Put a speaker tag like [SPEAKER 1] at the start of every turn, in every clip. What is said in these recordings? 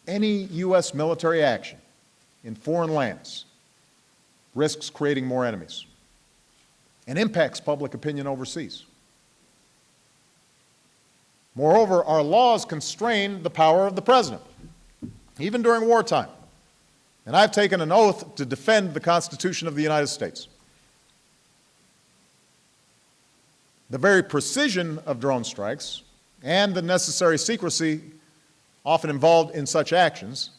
[SPEAKER 1] Any U.S. military action in foreign lands risks creating more enemies and impacts public opinion overseas. Moreover, our laws constrain the power of the President, even during wartime. And I've taken an oath to defend the Constitution of the United States. The very precision of drone strikes and the necessary secrecy often involved in such actions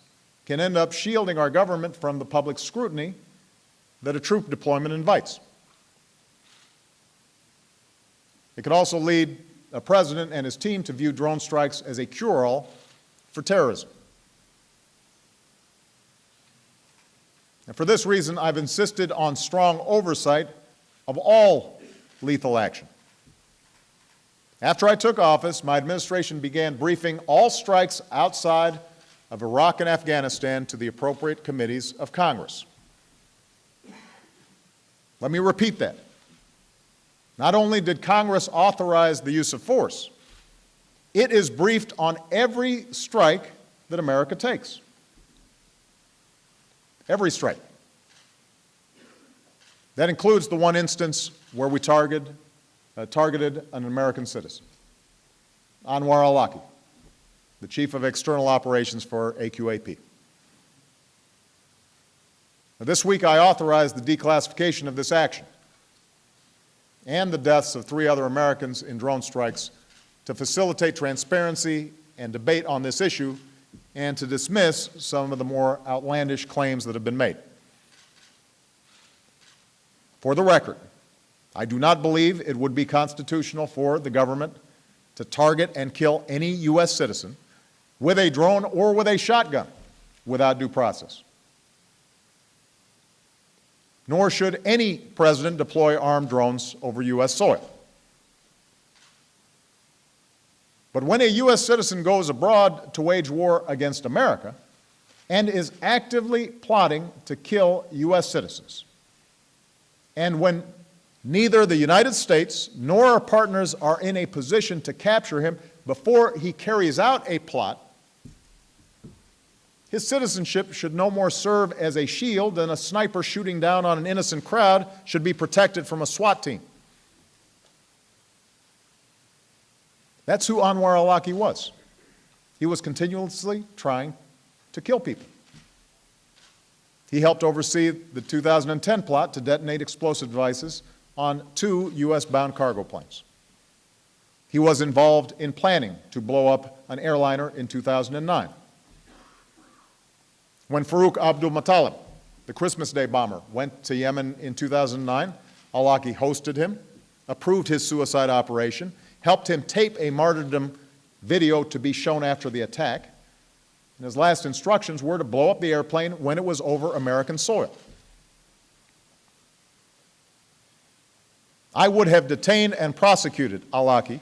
[SPEAKER 1] can end up shielding our government from the public scrutiny that a troop deployment invites. It could also lead a president and his team to view drone strikes as a cure-all for terrorism. And for this reason, I've insisted on strong oversight of all lethal action. After I took office, my administration began briefing all strikes outside of Iraq and Afghanistan to the appropriate committees of Congress. Let me repeat that. Not only did Congress authorize the use of force, it is briefed on every strike that America takes. Every strike. That includes the one instance where we targeted an American citizen, Anwar al-Awlaki, the Chief of External Operations for AQAP. Now, this week I authorized the declassification of this action and the deaths of 3 other Americans in drone strikes to facilitate transparency and debate on this issue and to dismiss some of the more outlandish claims that have been made. For the record, I do not believe it would be constitutional for the government to target and kill any U.S. citizen with a drone or with a shotgun without due process. Nor should any president deploy armed drones over U.S. soil. But when a U.S. citizen goes abroad to wage war against America and is actively plotting to kill U.S. citizens, and when neither the United States nor our partners are in a position to capture him before he carries out a plot, his citizenship should no more serve as a shield than a sniper shooting down on an innocent crowd should be protected from a SWAT team. That's who Anwar al-Awlaki was. He was continuously trying to kill people. He helped oversee the 2010 plot to detonate explosive devices on 2 U.S.-bound cargo planes. He was involved in planning to blow up an airliner in 2009. When Farouk Abdul Muttalib, the Christmas Day bomber, went to Yemen in 2009, al-Awlaki hosted him, approved his suicide operation, helped him tape a martyrdom video to be shown after the attack, and his last instructions were to blow up the airplane when it was over American soil. I would have detained and prosecuted al-Awlaki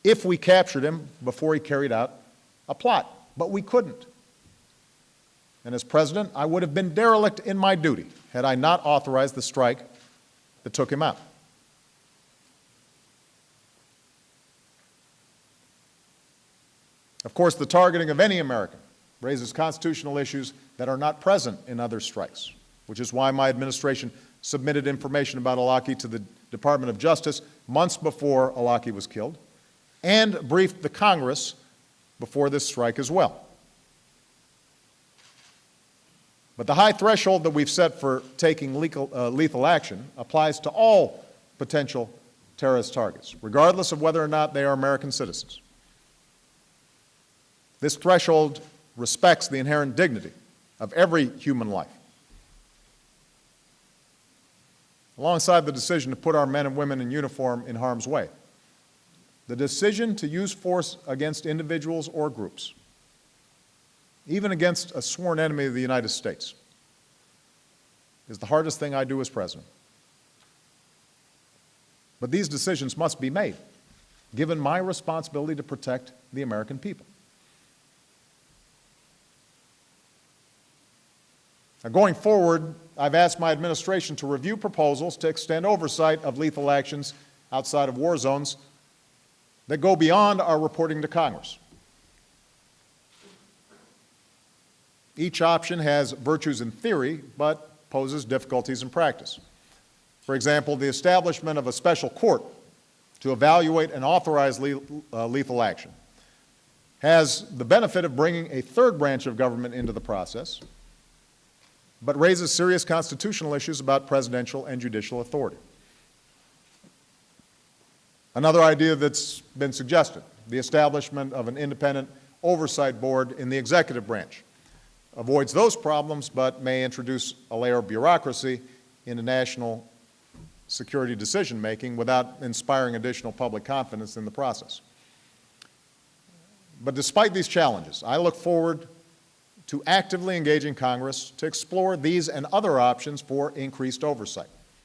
[SPEAKER 1] if we captured him before he carried out a plot, but we couldn't. And as president, I would have been derelict in my duty had I not authorized the strike that took him out. Of course, the targeting of any American raises constitutional issues that are not present in other strikes, which is why my administration submitted information about al-Awlaki to the Department of Justice months before al-Awlaki was killed, and briefed the Congress before this strike as well. But the high threshold that we've set for taking lethal action applies to all potential terrorist targets, regardless of whether or not they are American citizens. This threshold respects the inherent dignity of every human life. Alongside the decision to put our men and women in uniform in harm's way, the decision to use force against individuals or groups, even against a sworn enemy of the United States, is the hardest thing I do as president. But these decisions must be made, given my responsibility to protect the American people. Now, going forward, I've asked my administration to review proposals to extend oversight of lethal actions outside of war zones that go beyond our reporting to Congress. Each option has virtues in theory, but poses difficulties in practice. For example, the establishment of a special court to evaluate and authorize lethal action has the benefit of bringing a third branch of government into the process, but raises serious constitutional issues about presidential and judicial authority. Another idea that's been suggested, the establishment of an independent oversight board in the executive branch, avoids those problems but may introduce a layer of bureaucracy into national security decision-making without inspiring additional public confidence in the process. But despite these challenges, I look forward to actively engaging Congress to explore these and other options for increased oversight.